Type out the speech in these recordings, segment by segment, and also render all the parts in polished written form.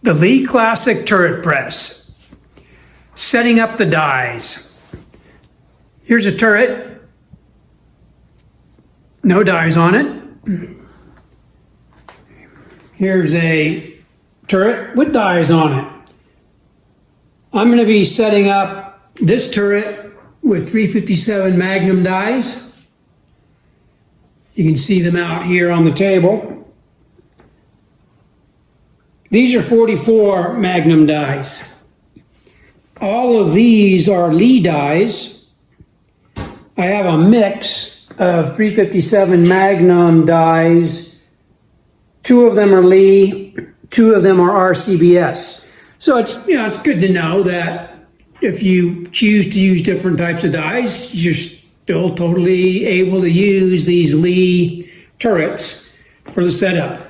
The Lee Classic Turret Press. Setting up the dies. Here's a turret. No dies on it. Here's a turret with dies on it. I'm going to be setting up this turret with 357 Magnum dies. You can see them out here on the table. These are 44 Magnum dies. All of these are Lee dies. I have a mix of 357 Magnum dies. 2 of them are Lee, 2 of them are RCBS. So it's good to know that if you choose to use different types of dies, you're still totally able to use these Lee turrets for the setup.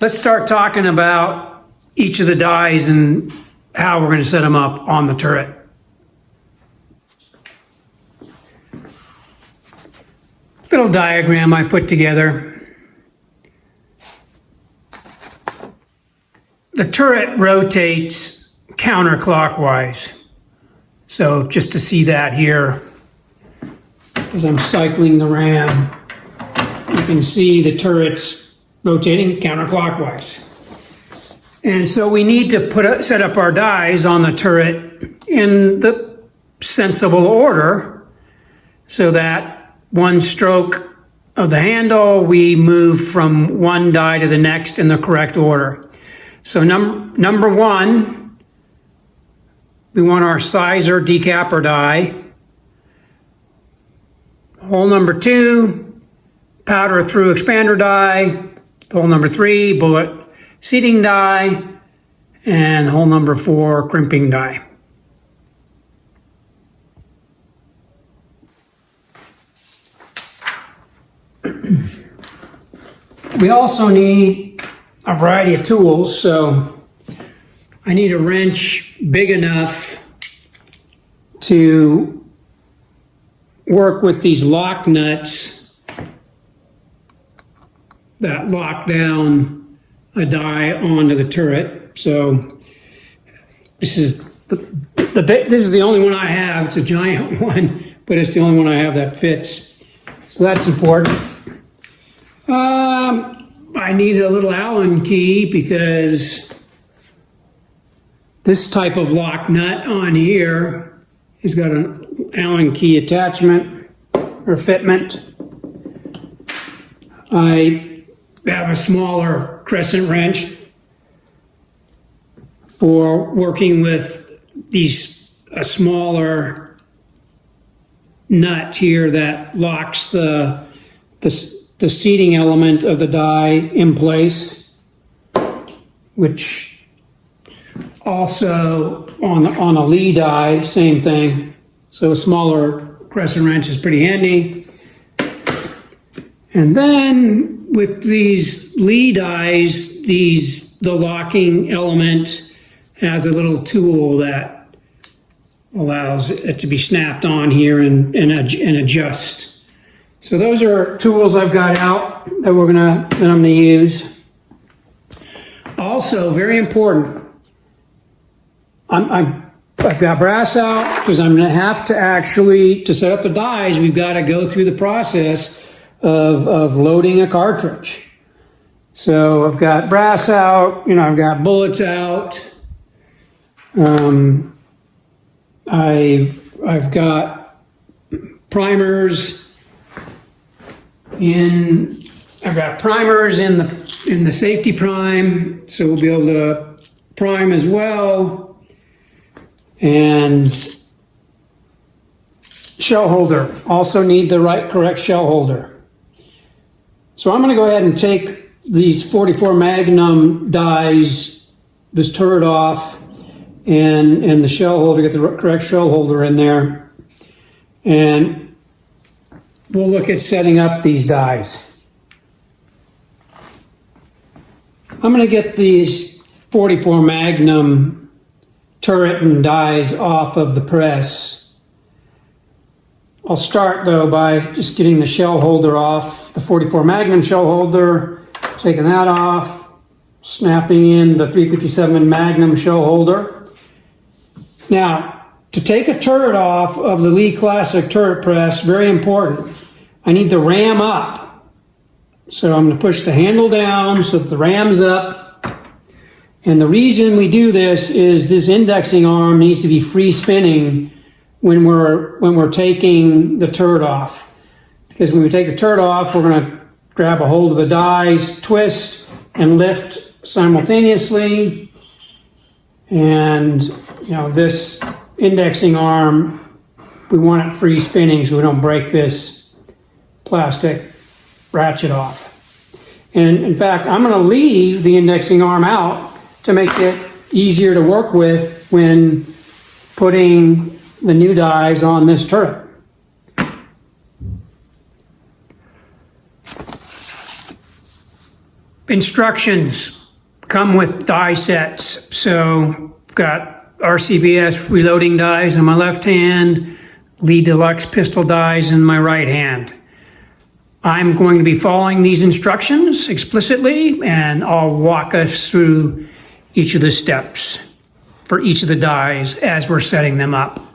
Let's start talking about each of the dies and how we're going to set them up on the turret. Little diagram I put together. The turret rotates counterclockwise. So just to see that here, as I'm cycling the RAM, you can see the turret's rotating counterclockwise. And so we need to set up our dies on the turret in the sensible order so that one stroke of the handle, we move from one die to the next in the correct order. So number 1, we want our sizer decapper die. Hole number 2, powder through expander die. Hole number 3, bullet seating die. And hole number 4, crimping die. We also need a variety of tools, so I need a wrench big enough to work with these lock nuts that lock down a die onto the turret. So this is the only one I have. It's a giant one, but it's the only one I have that fits. So that's important. I need a little Allen key because this type of lock nut on here has got an Allen key attachment or fitment. I have a smaller crescent wrench for working with a smaller nut here that locks the seating element of the die in place, which also on a Lee die, same thing. So a smaller crescent wrench is pretty handy. And then with these Lee dies, the locking element has a little tool that allows it to be snapped on here and adjust. So those are tools I've got out that I'm gonna use. Also, very important, I've got brass out because I'm gonna have to set up the dies, we've got to go through the process of loading a cartridge. So I've got brass out, I've got bullets out. I've got primers in the safety prime, so we'll be able to prime as well. And shell holder, also need the correct shell holder. So I'm going to go ahead and take these 44 Magnum dies, this turret off, and the shell holder, get the correct shell holder in there. And we'll look at setting up these dies. I'm going to get these 44 Magnum turret and dies off of the press. I'll start though by just getting the shell holder off, the 44 Magnum shell holder, taking that off. snapping in the 357 Magnum show holder. Now, to take a turret off of the Lee Classic turret press, very important, I need the ram up. So I'm going to push the handle down so that the ram's up. And the reason we do this is this indexing arm needs to be free spinning when we're taking the turret off. Because when we take the turret off, we're going to grab a hold of the dies, twist, and lift simultaneously. And this indexing arm, we want it free spinning so we don't break this plastic ratchet off. And in fact, I'm going to leave the indexing arm out to make it easier to work with when putting the new dies on this turret. Instructions come with die sets. So I've got RCBS reloading dies in my left hand, Lee Deluxe pistol dies in my right hand. I'm going to be following these instructions explicitly, and I'll walk us through each of the steps for each of the dies as we're setting them up.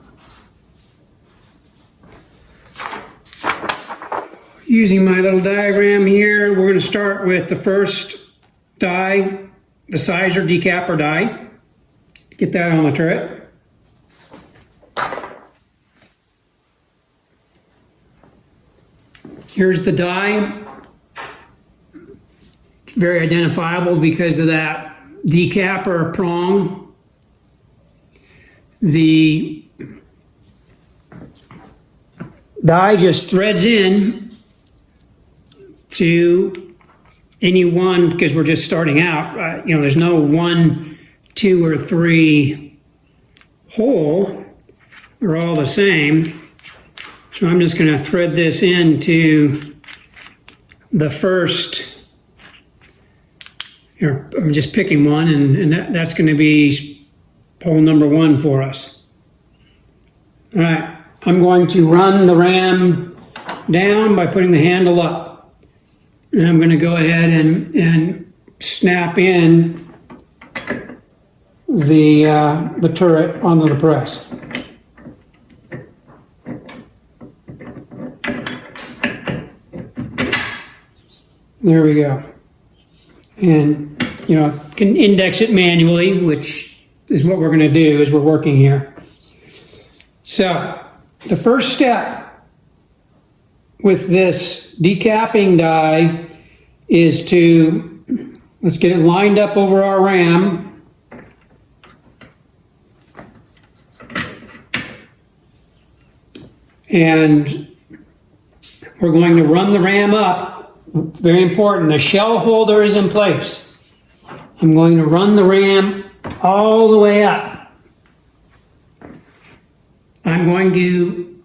Using my little diagram here, we're going to start with the first die, the sizer decapper die. Get that on the turret. Here's the die. It's very identifiable because of that decapper prong. The die just threads in to any one, because we're just starting out, there's no 1, 2, or 3 hole. They're all the same. So I'm just going to thread this into the first. Here, I'm just picking one, and that's going to be hole number 1 for us. All right, I'm going to run the ram down by putting the handle up. And I'm going to go ahead and snap in the turret onto the press. There we go. And, can index it manually, which is what we're going to do as we're working here. So, the first step with this decapping die is let's get it lined up over our ram. And we're going to run the ram up. Very important, the shell holder is in place. I'm going to run the ram all the way up. I'm going to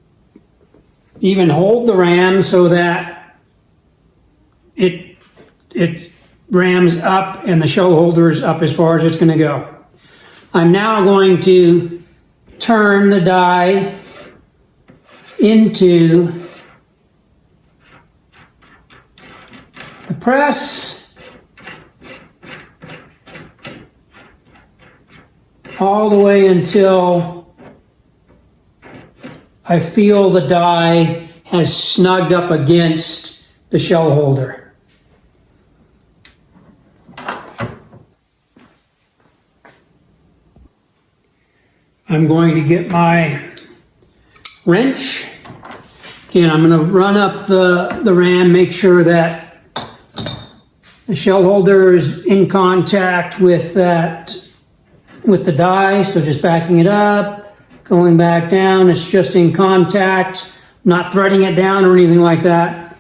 even hold the ram so that it rams up and the shell holder is up as far as it's going to go. I'm now going to turn the die into the press all the way until I feel the die has snugged up against the shell holder. I'm going to get my wrench. Again, I'm going to run up the ram, make sure that the shell holder is in contact with the die. So just backing it up, going back down, it's just in contact, not threading it down or anything like that.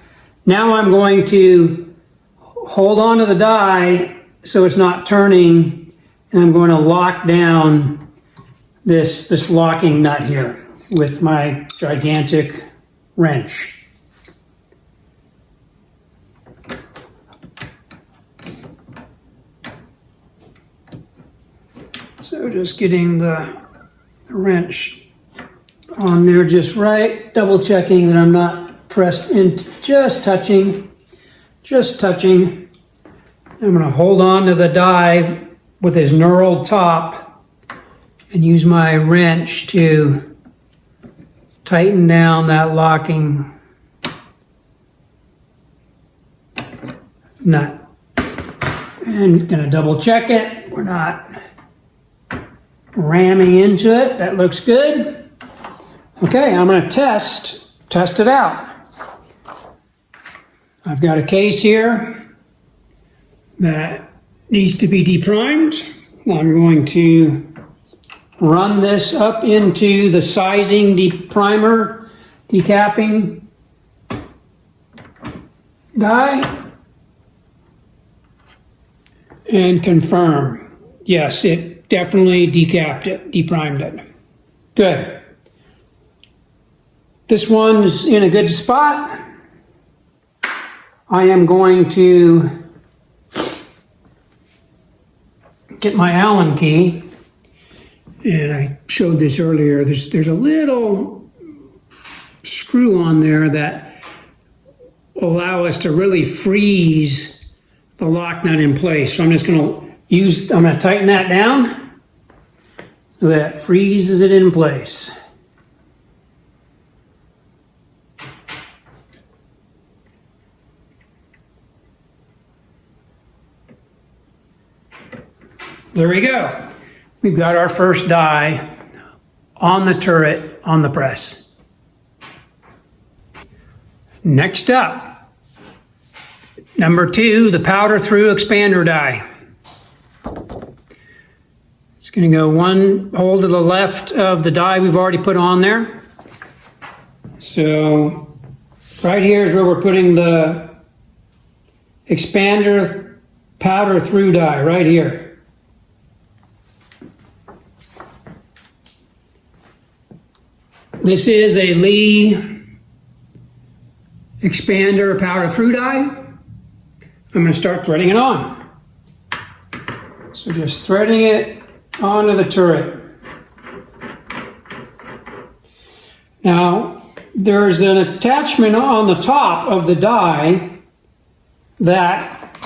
Now I'm going to hold on to the die so it's not turning, and I'm going to lock down this locking nut here with my gigantic wrench. So just getting the wrench on there just right, double checking that I'm not pressed into, just touching, I'm going to hold on to the die with his knurled top and use my wrench to tighten down that locking nut. And going to double check it. We're not ramming into it. That looks good. Okay, I'm going to test it out. I've got a case here that needs to be deprimed. I'm going to run this up into the sizing deprimer, decapping die, and confirm. Yes, it definitely decapped it, deprimed it. Good. This one's in a good spot. I am going to get my Allen key, and I showed this earlier. There's a little screw on there that will allow us to really freeze the lock nut in place. So I'm just going to tighten that down so that freezes it in place. There we go. We've got our first die on the turret on the press. Next up, number 2, the powder through expander die. It's going to go one hole to the left of the die we've already put on there. So right here is where we're putting the expander powder through die, right here. This is a Lee expander powder through die. I'm going to start threading it on. So just threading it onto the turret. Now, there's an attachment on the top of the die that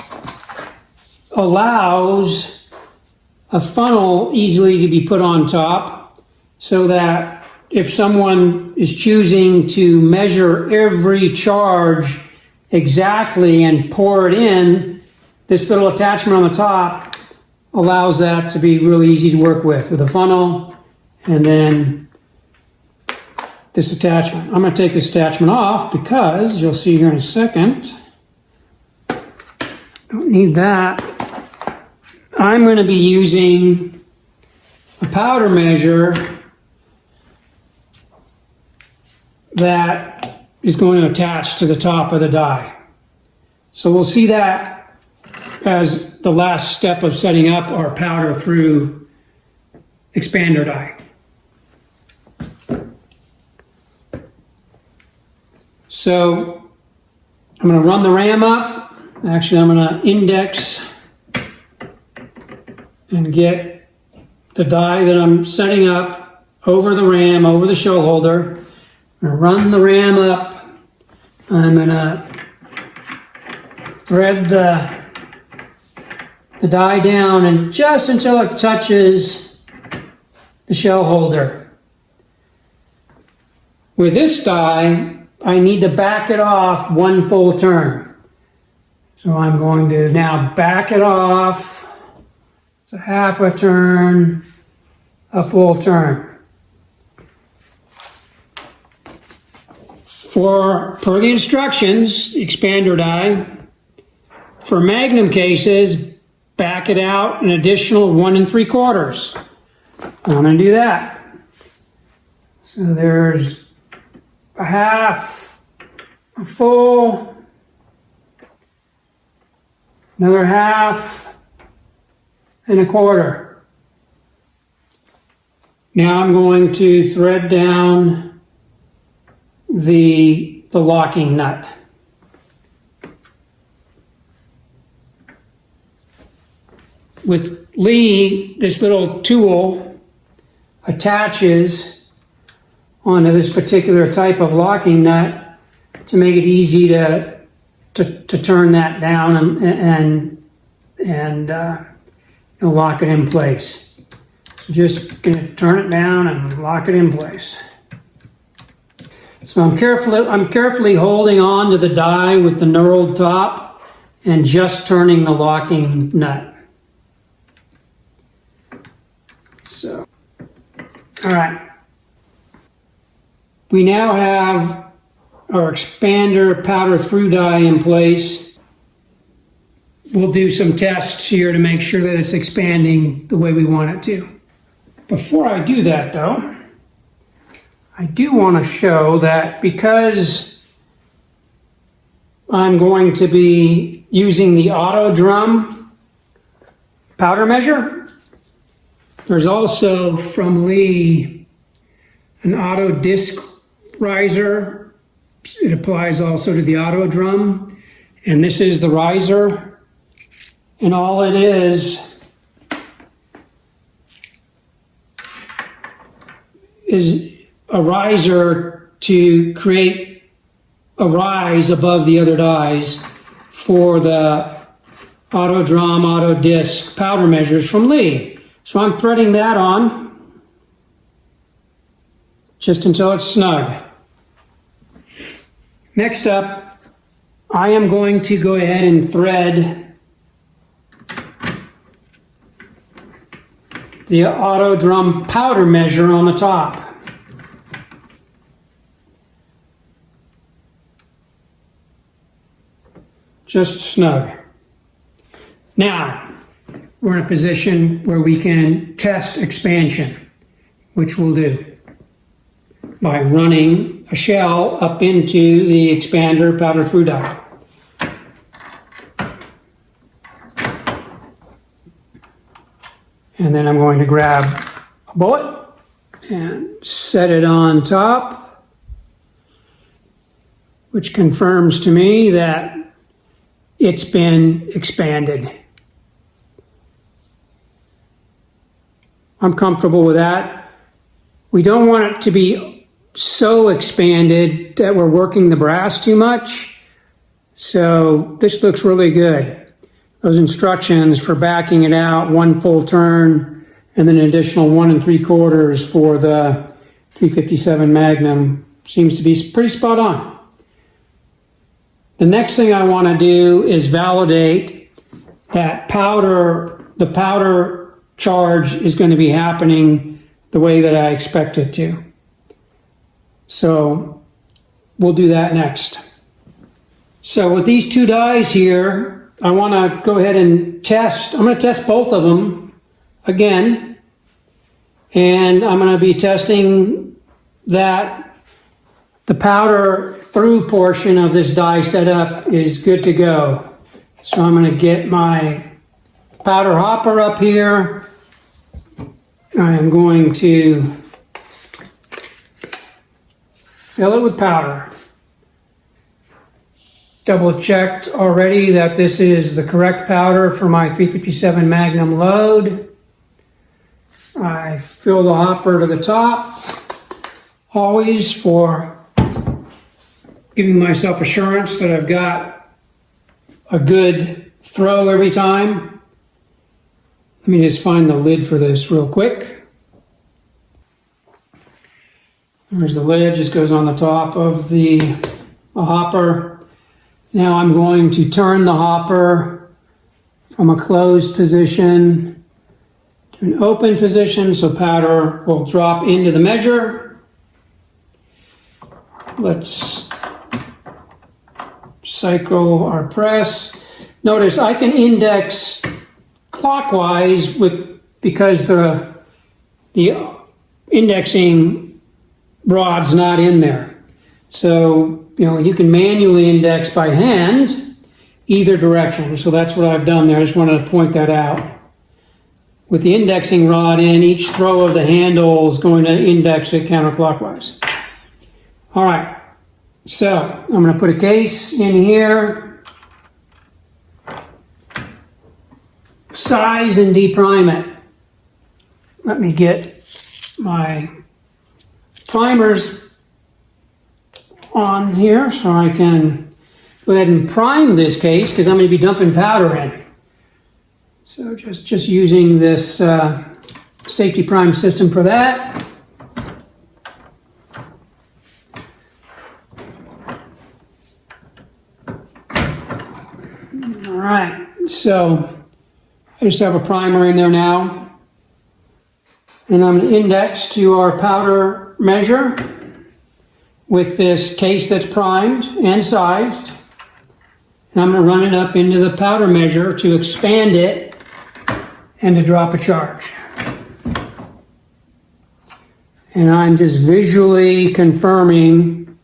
allows a funnel easily to be put on top so that if someone is choosing to measure every charge exactly and pour it in, this little attachment on the top allows that to be really easy to work with a funnel and then this attachment. I'm going to take this attachment off because you'll see here in a second, don't need that. I'm going to be using a powder measure that is going to attach to the top of the die. So we'll see that as the last step of setting up our powder through expander die. So I'm going to run the RAM up. Actually, I'm going to index and get the die that I'm setting up over the RAM, over the shell holder. I'm going to run the RAM up. I'm going to thread the die down and just until it touches the shell holder. With this die, I need to back it off one full turn. So I'm going to now back it off to half a turn, a full turn. Per the instructions, expander die, for Magnum cases, back it out an additional 1 3/4. I'm going to do that. So there's a half, a full, another half, and a quarter. Now I'm going to thread down the locking nut. With Lee, this little tool attaches onto this particular type of locking nut to make it easy to turn that down and and lock it in place. So just gonna turn it down and lock it in place. So I'm carefully holding on to the die with the knurled top and just turning the locking nut. So, all right. We now have our expander powder through die in place. We'll do some tests here to make sure that it's expanding the way we want it to. Before I do that though, I do want to show that because I'm going to be using the auto drum powder measure, there's also from Lee an auto disc riser. It applies also to the auto drum, and this is the riser, and all it is a riser to create a rise above the other dies for the auto drum, auto disc powder measures from Lee. So I'm threading that on just until it's snug. Next up, I am going to go ahead and thread the auto drum powder measure on the top. Just snug. Now, we're in a position where we can test expansion, which we'll do by running a shell up into the expander powder through die. And then I'm going to grab a bullet and set it on top, which confirms to me that it's been expanded. I'm comfortable with that. We don't want it to be so expanded that we're working the brass too much. So this looks really good. Those instructions for backing it out, 1 full turn, and then an additional 1 3/4 for the 357 Magnum seems to be pretty spot on. The next thing I want to do is validate that the powder charge is going to be happening the way that I expect it to. So we'll do that next. So with these two dies here, I want to go ahead and test. I'm going to test both of them again. And I'm going to be testing that the powder through portion of this die setup is good to go. So I'm going to get my powder hopper up here. I am going to fill it with powder. Double checked already that this is the correct powder for my 357 Magnum load. I fill the hopper to the top, always for giving myself assurance that I've got a good throw every time. Let me just find the lid for this real quick. There's the lid, just goes on the top of the hopper. Now I'm going to turn the hopper from a closed position to an open position so powder will drop into the measure. Let's cycle our press. Notice I can index clockwise because the indexing rod's not in there. So, you can manually index by hand either direction. So that's what I've done there. I just wanted to point that out. With the indexing rod in, each throw of the handle is going to index it counterclockwise. All right. So I'm going to put a case in here, size and deprime it. Let me get my primers on here so I can go ahead and prime this case because I'm going to be dumping powder in. So just using this safety prime system for that. All right, so I just have a primer in there now. And I'm going to index to our powder measure with this case that's primed and sized. And I'm going to run it up into the powder measure to expand it and to drop a charge. And I'm just visually confirming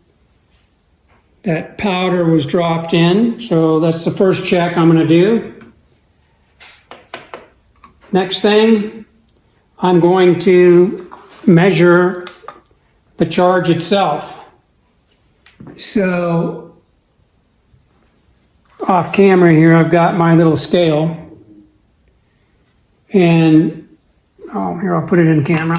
that powder was dropped in. So that's the first check I'm going to do. Next thing, I'm going to measure the charge itself. So off camera here, I've got my little scale. And, oh, here, I'll put it in camera.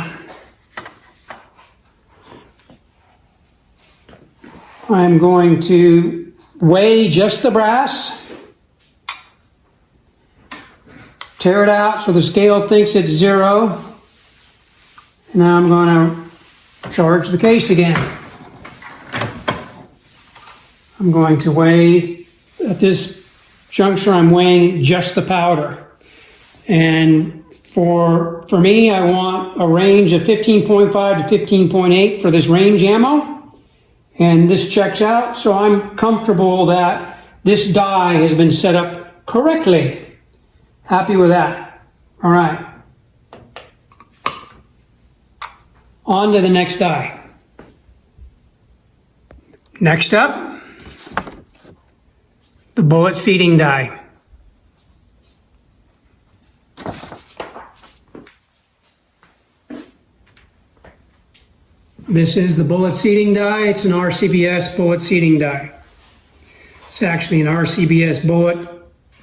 I'm going to weigh just the brass, tear it out so the scale thinks it's 0. Now I'm going to charge the case again. I'm going to weigh, at this juncture, I'm weighing just the powder. And for me, I want a range of 15.5 to 15.8 for this range ammo. And this checks out, so I'm comfortable that this die has been set up correctly. Happy with that. All right. On to the next die. Next up, the bullet seating die. This is the bullet seating die. It's an RCBS bullet seating die. It's actually an RCBS bullet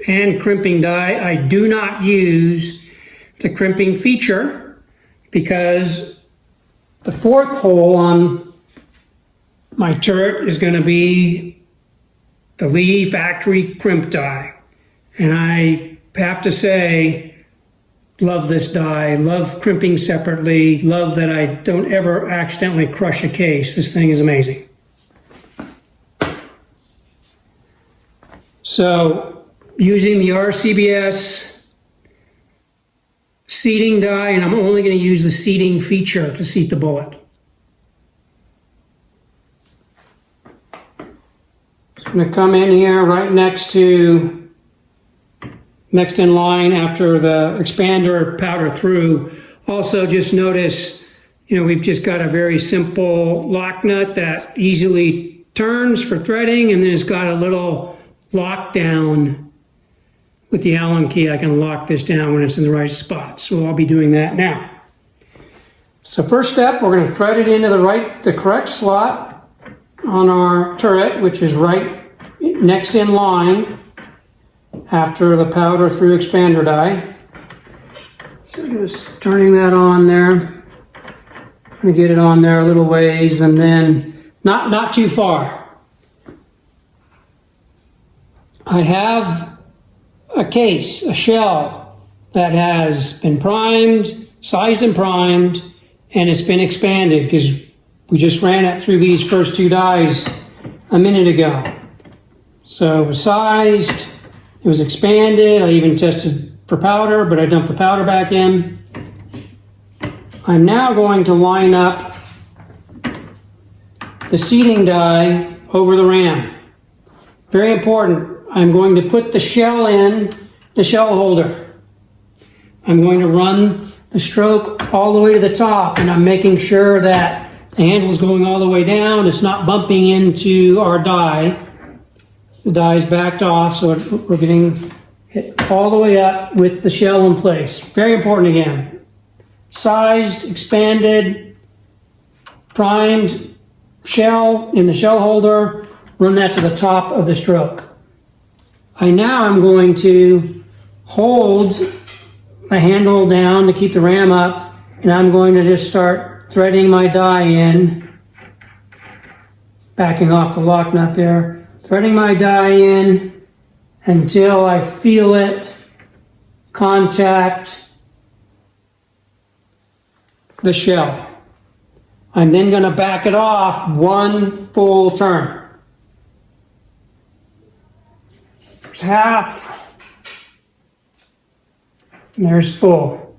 and crimping die. I do not use the crimping feature because the fourth hole on my turret is going to be the Lee factory crimp die. And I have to say, love this die, love crimping separately, love that I don't ever accidentally crush a case. This thing is amazing. So, using the RCBS seating die, and I'm only going to use the seating feature to seat the bullet. I'm going to come in here right next in line after the expander powder through. Also, just notice, we've just got a very simple lock nut that easily turns for threading, and then it's got a little lockdown with the Allen key. I can lock this down when it's in the right spot. So I'll be doing that now. So first step, we're going to thread it into the correct slot on our turret, which is right next in line after the powder through expander die. So just turning that on there. I'm going to get it on there a little ways and then not too far. I have a case, a shell that has been primed, sized and primed, and it's been expanded because we just ran it through these first two dies a minute ago. So it was sized, it was expanded, I even tested for powder, but I dumped the powder back in. I'm now going to line up the seating die over the ram. Very important. I'm going to put the shell in the shell holder. I'm going to run the stroke all the way to the top, and I'm making sure that the handle's going all the way down. It's not bumping into our die. The die is backed off, so we're getting it all the way up with the shell in place. Very important again. Sized, expanded, primed shell in the shell holder. Run that to the top of the stroke. Now I'm going to hold the handle down to keep the ram up, and I'm going to just start threading my die in, backing off the lock nut there, threading my die in until I feel it contact the shell. I'm then going to back it off one full turn. There's half. And there's full.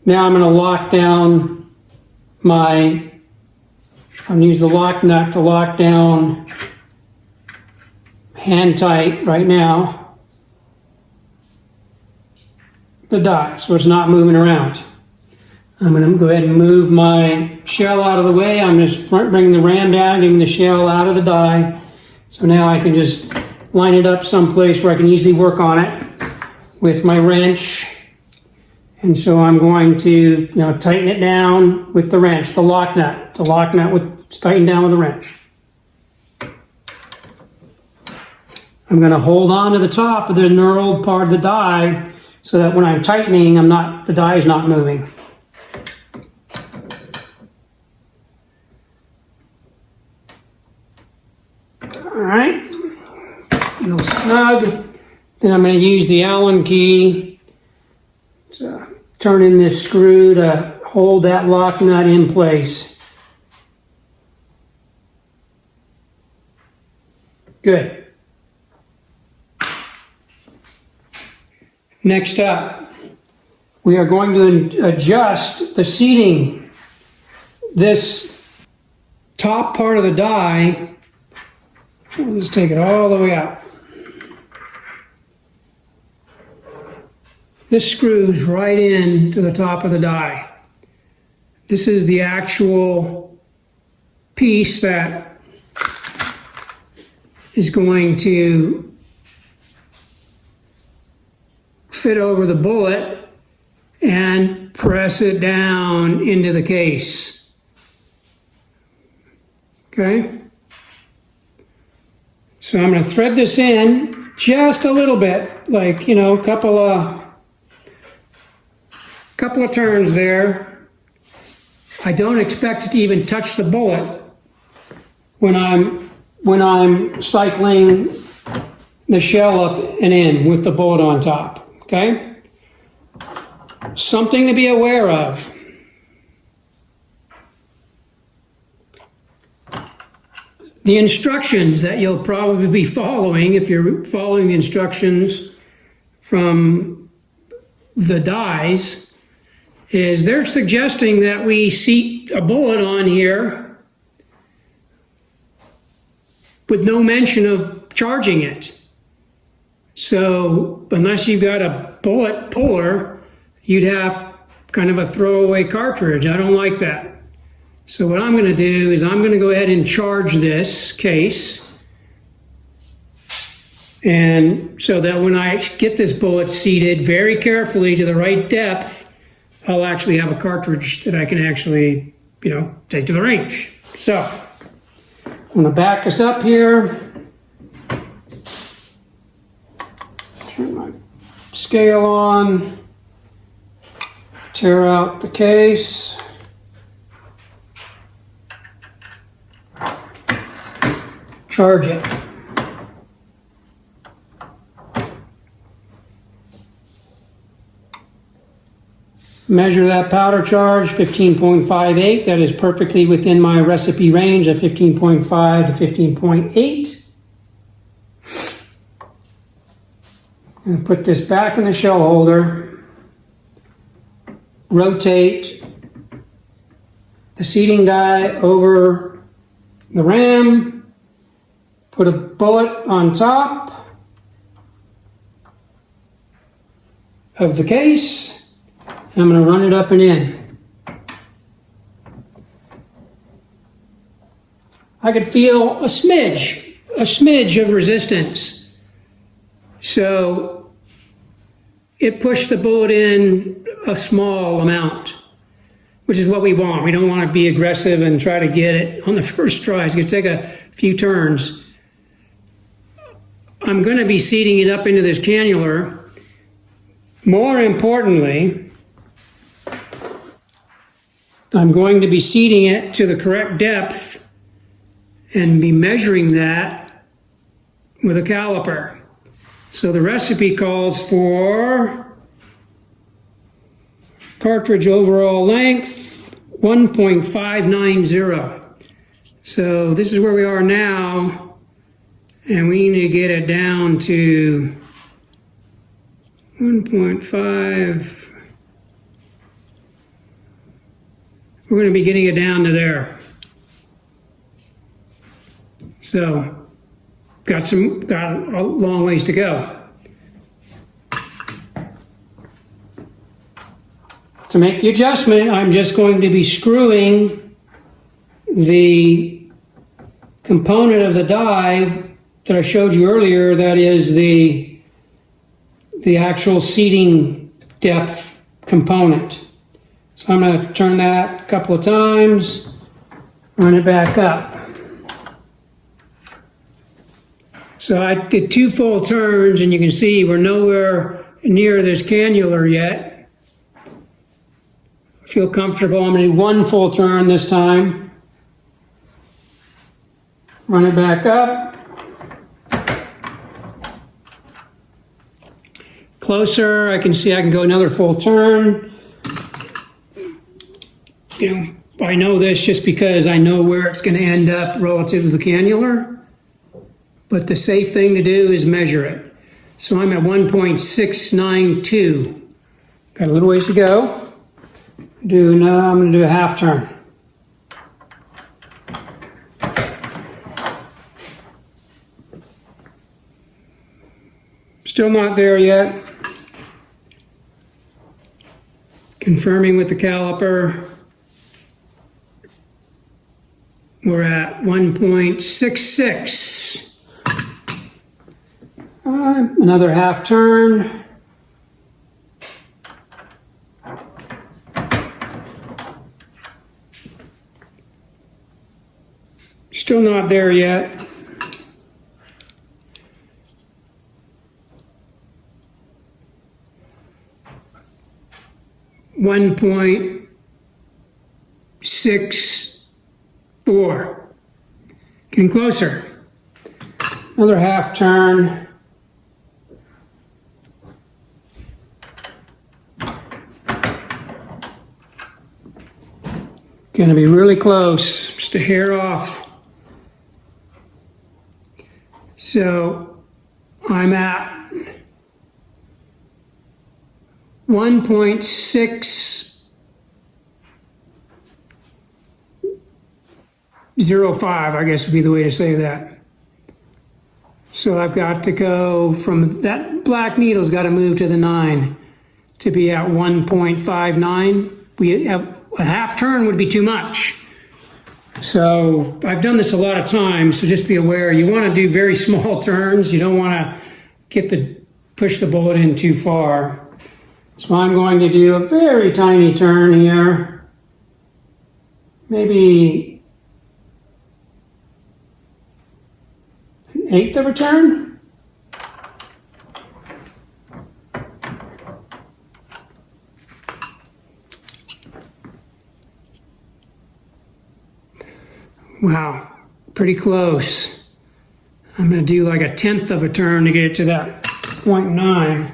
Now I'm going to lock down I'm going to use the lock nut to lock down hand tight right now the die, so it's not moving around. I'm going to go ahead and move my shell out of the way. I'm just bringing the ram down, getting the shell out of the die. So now I can just line it up someplace where I can easily work on it with my wrench. And so I'm going to tighten it down with the wrench, the lock nut. The lock nut it's tightened down with the wrench. I'm going to hold on to the top of the knurled part of the die so that when I'm tightening, the die is not moving. All right, feel snug. Then I'm going to use the Allen key to turn in this screw to hold that lock nut in place. Good. Next up, we are going to adjust the seating. This top part of the die, let's take it all the way out. This screws right in to the top of the die. This is the actual piece that is going to fit over the bullet and press it down into the case. Okay? So I'm going to thread this in just a little bit, like, a couple of turns there. I don't expect it to even touch the bullet when I'm cycling the shell up and in with the bullet on top. Okay? Something to be aware of. The instructions that you'll probably be following, if you're following the instructions from the dies, is they're suggesting that we seat a bullet on here with no mention of charging it. So unless you've got a bullet puller, you'd have kind of a throwaway cartridge. I don't like that. So what I'm going to do is I'm going to go ahead and charge this case. And so that when I get this bullet seated very carefully to the right depth, I'll actually have a cartridge that I can actually, take to the range. So I'm going to back us up here. Turn my scale on. Tear out the case. Charge it. Measure that powder charge, 15.58. That is perfectly within my recipe range of 15.5 to 15.8. I'm going to put this back in the shell holder. Rotate the seating die over the ram. Put a bullet on top of the case. And I'm going to run it up and in. I could feel a smidge of resistance. So it pushed the bullet in a small amount, which is what we want. We don't want to be aggressive and try to get it on the first try. It's going to take a few turns. I'm going to be seating it up into this cannular. More importantly, I'm going to be seating it to the correct depth and be measuring that with a caliper. So the recipe calls for cartridge overall length 1.590. So this is where we are now, and we need to get it down to 1.5. We're going to be getting it down to there. So got a long ways to go. To make the adjustment, I'm just going to be screwing the component of the die that I showed you earlier, that is the actual seating depth component. So I'm going to turn that a couple of times, run it back up. So I did 2 full turns, and you can see we're nowhere near this cannula yet. I feel comfortable. I'm going to do 1 full turn this time. Run it back up. Closer, I can see I can go another full turn. You know, I know this just because I know where it's going to end up relative to the cannula. But the safe thing to do is measure it. So I'm at 1.692. Got a little ways to go. I'm going to do a half turn. Still not there yet. Confirming with the caliper. We're at 1.66. Another half turn. Still not there yet. $1.64. Getting closer. Another half turn. Going to be really close, just a hair off. So I'm at 1.605, I guess would be the way to say that. So I've got to go from that black needle's got to move to the 9 to be at 1.59. We have a half turn would be too much. So I've done this a lot of times, so just be aware, you want to do very small turns. You don't want to push the bullet in too far. So I'm going to do a very tiny turn here. Maybe 1/8 of a turn. Wow, pretty close. I'm going to do like 1/10 of a turn to get to that 0.9.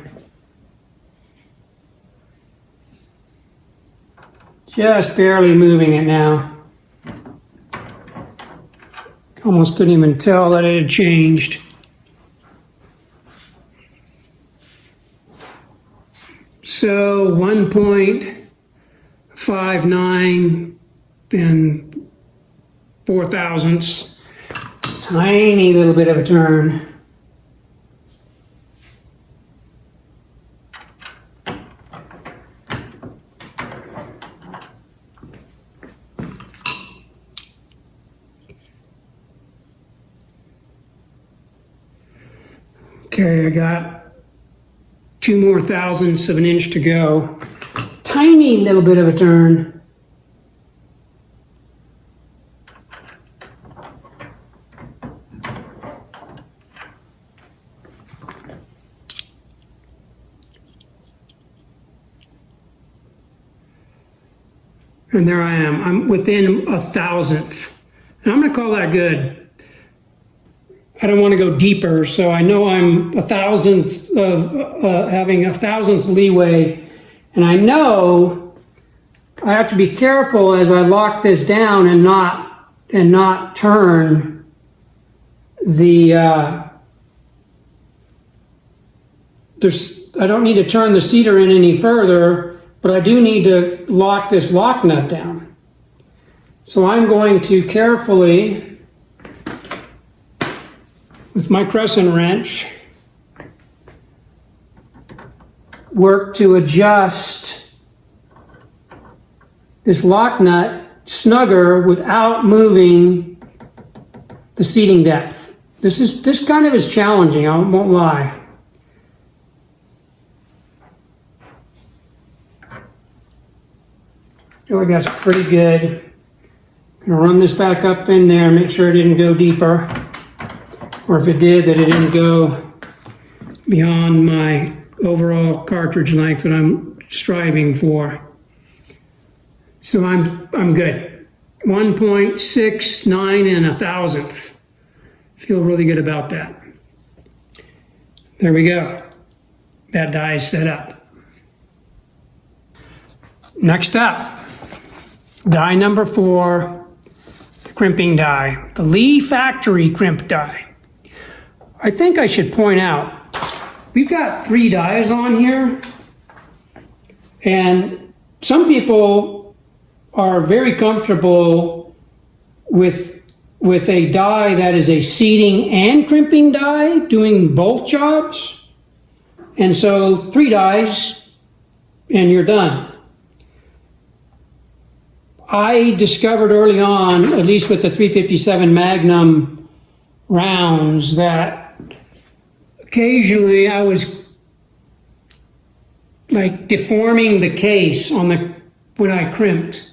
Just barely moving it now. Almost couldn't even tell that it had changed. So 1.59 and 4 thousandths, tiny little bit of a turn. Okay, I got 2 more thousandths of an inch to go. Tiny little bit of a turn. And there I am. I'm within 1 thousandth. And I'm going to call that good. I don't want to go deeper, so I know I'm a thousandth of having a thousandth leeway, and I know I have to be careful as I lock this down and not turn the. I don't need to turn the cedar in any further, but I do need to lock this lock nut down. So I'm going to carefully, with my crescent wrench, work to adjust this lock nut snugger without moving the seating depth. This kind of is challenging, I won't lie. I feel like that's pretty good. I'm gonna run this back up in there, make sure it didn't go deeper. Or if it did, that it didn't go beyond my overall cartridge length that I'm striving for. So I'm good. 1.69 and a thousandth. Feel really good about that. There we go. That die is set up. Next up, die number 4, the crimping die, the Lee factory crimp die. I think I should point out, we've got 3 dies on here, and some people are very comfortable with a die that is a seating and crimping die, doing both jobs. And so 3 dies, and you're done. I discovered early on, at least with the 357 Magnum rounds, that occasionally I was like deforming the case when I crimped.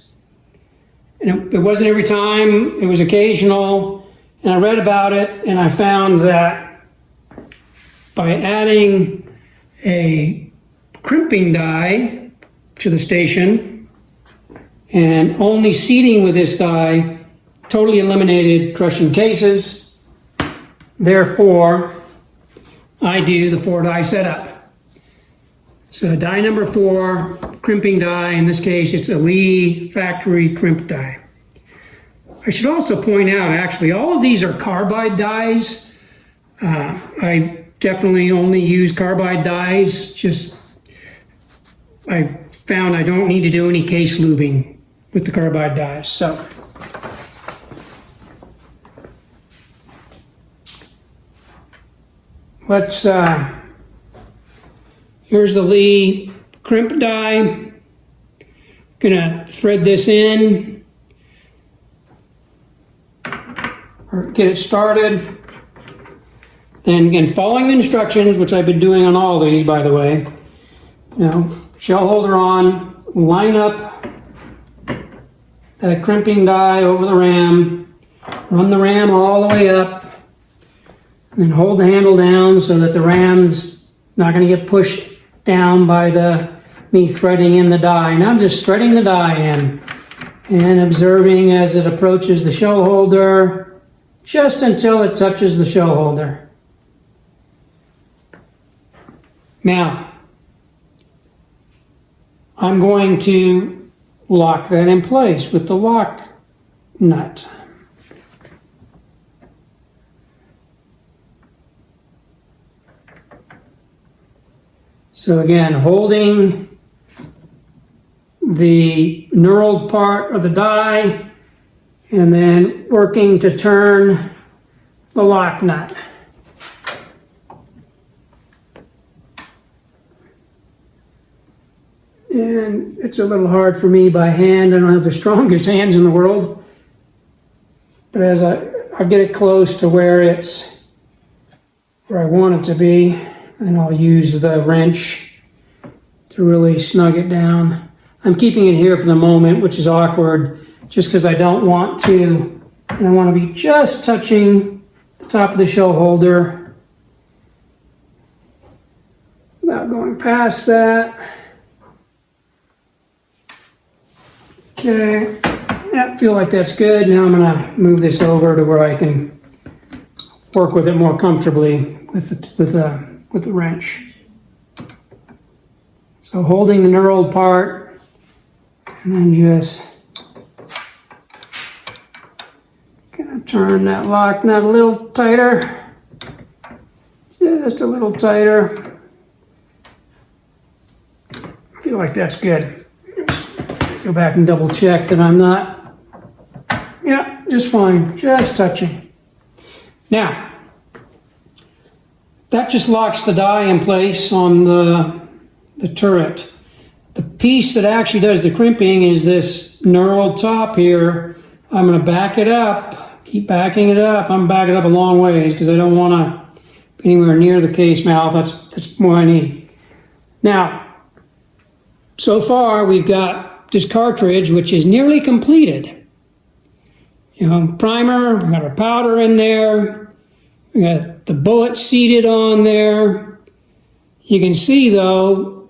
And it wasn't every time, it was occasional. And I read about it and I found that by adding a crimping die to the station and only seating with this die totally eliminated crushing cases. Therefore, I do the 4 die setup. So die number 4, crimping die. In this case, it's a Lee factory crimp die. I should also point out, actually, all of these are carbide dies. I definitely only use carbide dies. I found I don't need to do any case lubing with the carbide dies. So let's, here's the Lee crimp die. Gonna thread this in, or get it started. Then again, following the instructions, which I've been doing on all these, by the way. Shell holder on, line up that crimping die over the ram, run the ram all the way up, and then hold the handle down so that the ram's not going to get pushed down by me threading in the die. Now I'm just threading the die in and observing as it approaches the shell holder just until it touches the shell holder. Now, I'm going to lock that in place with the lock nut. So again, holding the knurled part of the die and then working to turn the lock nut. And it's a little hard for me by hand. I don't have the strongest hands in the world. But as I get it close to where I want it to be, and I'll use the wrench to really snug it down. I'm keeping it here for the moment, which is awkward, just because I don't want to, and I want to be just touching the top of the shell holder without going past that. Okay, yeah, feel like that's good. Now I'm going to move this over to where I can work with it more comfortably with the wrench. So holding the knurled part, and then just gonna turn that lock nut a little tighter, just a little tighter. I feel like that's good. Go back and double check that I'm not, yeah, just fine, just touching. Now, that just locks the die in place on the turret. The piece that actually does the crimping is this knurled top here. I'm going to back it up, keep backing it up. I'm backing it up a long ways because I don't want to be anywhere near the case mouth. That's more I need. Now, so far we've got this cartridge, which is nearly completed. You know, primer, we got our powder in there, we got the bullet seated on there. You can see though,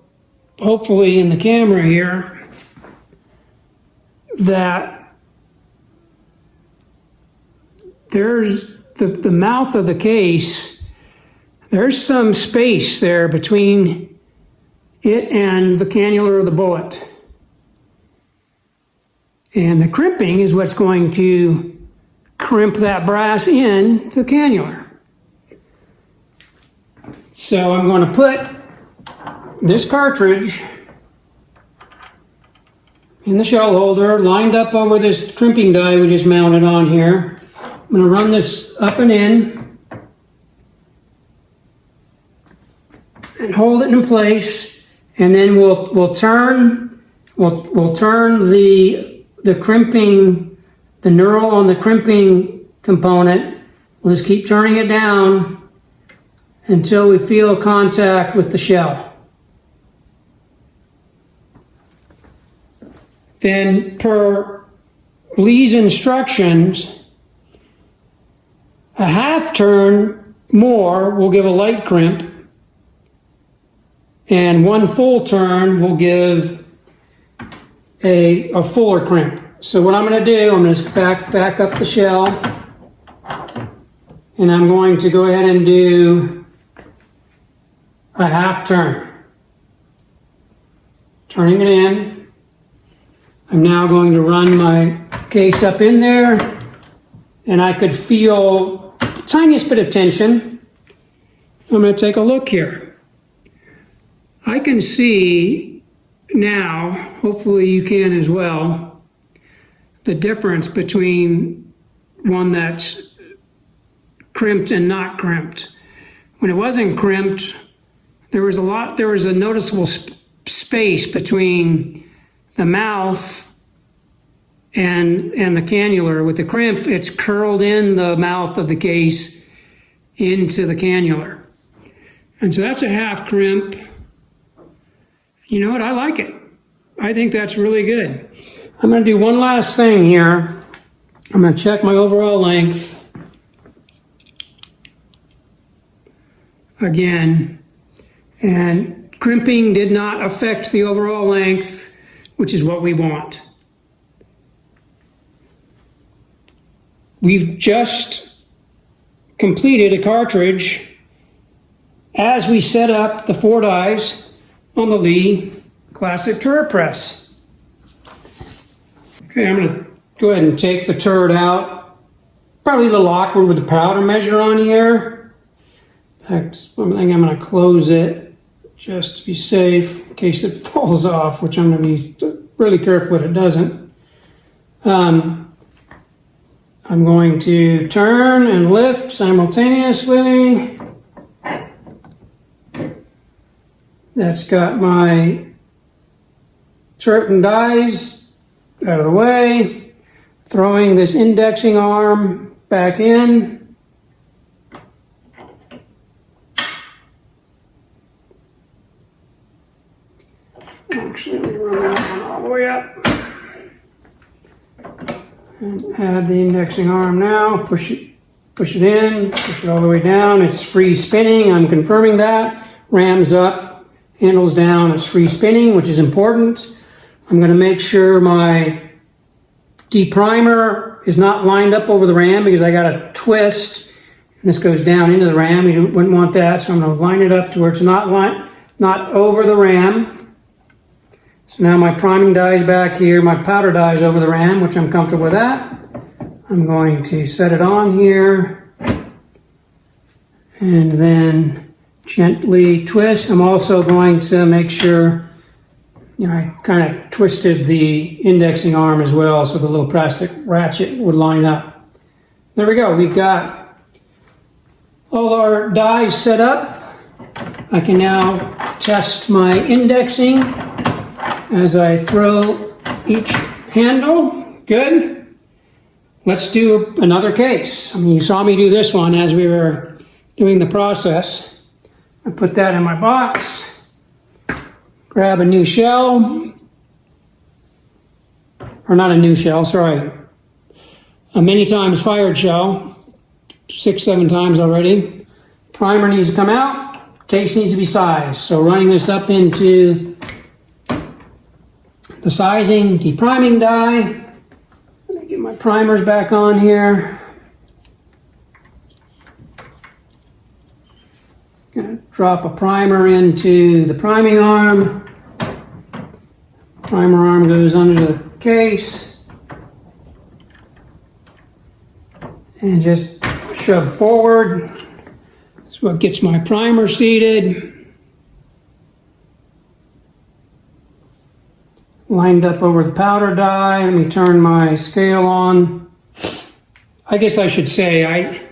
hopefully in the camera here, that there's the mouth of the case, there's some space there between it and the cannula of the bullet. And the crimping is what's going to crimp that brass in to the cannula. So I'm going to put this cartridge in the shell holder, lined up over this crimping die we just mounted on here. I'm going to run this up and in and hold it in place, and then we'll turn the crimping, the knurl on the crimping component. We'll just keep turning it down until we feel contact with the shell. Then, per Lee's instructions, a half turn more will give a light crimp, and one full turn will give a fuller crimp. So what I'm going to do, I'm going to back up the shell, and I'm going to go ahead and do a half turn. Turning it in. I'm now going to run my case up in there, and I could feel the tiniest bit of tension. I'm going to take a look here. I can see now, hopefully you can as well, the difference between one that's crimped and not crimped. When it wasn't crimped, there was a noticeable space between the mouth and the cannula. With the crimp, it's curled in the mouth of the case into the cannula. And so that's a half crimp. You know what? I like it. I think that's really good. I'm going to do one last thing here. I'm going to check my overall length again. And crimping did not affect the overall length, which is what we want. We've just completed a cartridge as we set up the 4 dies on the Lee Classic Turret Press. Okay, I'm going to go ahead and take the turret out. Probably a little awkward with the powder measure on here. In fact, I think I'm going to close it just to be safe in case it falls off, which I'm going to be really careful that it doesn't. I'm going to turn and lift simultaneously. That's got my turret and dies out of the way. Throwing this indexing arm back in. Actually, let me run that one all the way up. And add the indexing arm now. Push it in, push it all the way down. It's free spinning. I'm confirming that. Rams up, handles down. It's free spinning, which is important. I'm going to make sure my deprimer is not lined up over the ram because I got to twist This goes down into the ram. You wouldn't want that, so I'm going to line it up to where it's not over the ram. So now my priming die is back here. My powder die is over the ram, which I'm comfortable with that. I'm going to set it on here and then gently twist. I'm also going to make sure, I kind of twisted the indexing arm as well so the little plastic ratchet would line up. There we go. We've got all our dies set up. I can now test my indexing as I throw each handle. Good. Let's do another case. You saw me do this one as we were doing the process. I put that in my box. Grab a new shell, or not a new shell, sorry, a many times fired shell, 6-7 times already. Primer needs to come out, case needs to be sized. So running this up into the sizing, depriming die. Let me get my primers back on here. Gonna drop a primer into the priming arm. Primer arm goes under the case. And just shove forward. That's what gets my primer seated. Lined up over the powder die. Let me turn my scale on. I guess I should say, I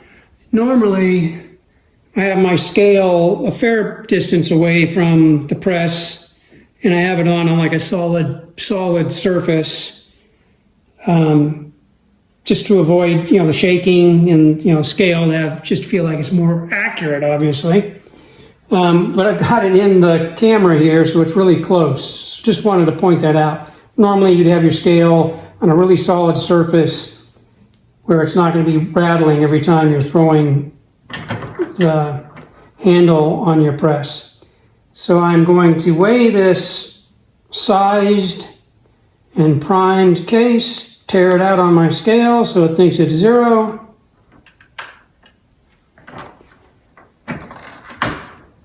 have my scale a fair distance away from the press, and I have it on like a solid surface, just to avoid the shaking and scale just feel like it's more accurate, obviously. But I've got it in the camera here, so it's really close. Just wanted to point that out. Normally, you'd have your scale on a really solid surface where it's not going to be rattling every time you're throwing the handle on your press. So I'm going to weigh this sized and primed case, tear it out on my scale so it thinks it's 0.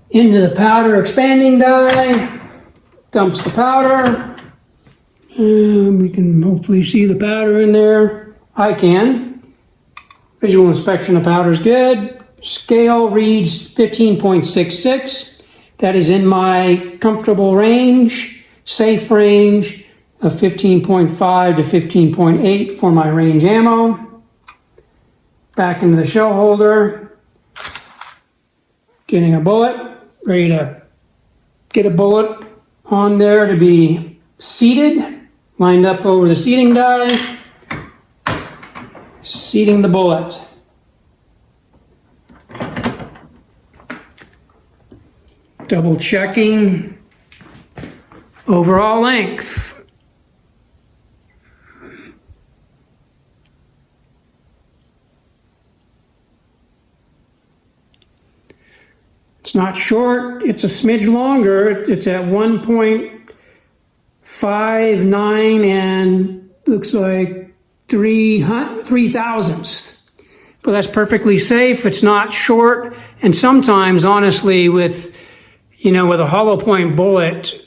Into the powder expanding die, dumps the powder. We can hopefully see the powder in there. I can. Visual inspection of powder is good. Scale reads 15.66. That is in my comfortable range, safe range of 15.5 to 15.8 for my range ammo. Back into the shell holder. Getting a bullet, ready to get a bullet on there to be seated, lined up over the seating die. Seating the bullet. Double checking overall length. It's not short, it's a smidge longer. It's at 1.59 and looks like 3 thousandths. But that's perfectly safe. It's not short. And sometimes, honestly, with a hollow point bullet,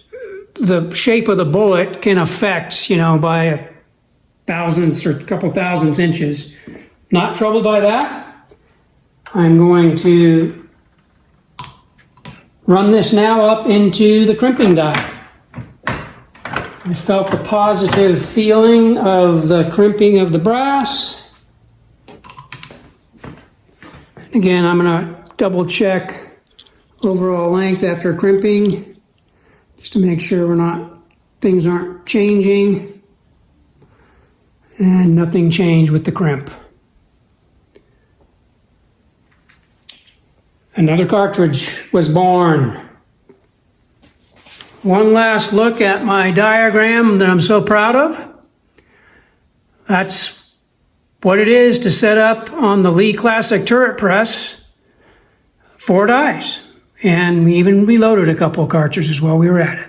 the shape of the bullet can affect, by a thousandths or a couple thousandths inches. Not troubled by that. I'm going to run this now up into the crimping die. I felt the positive feeling of the crimping of the brass. Again, I'm going to double check overall length after crimping, just to make sure things aren't changing, and nothing changed with the crimp. Another cartridge was born. One last look at my diagram that I'm so proud of. That's what it is to set up on the Lee Classic turret press 4 dies. And we even reloaded a couple of cartridges while we were at it.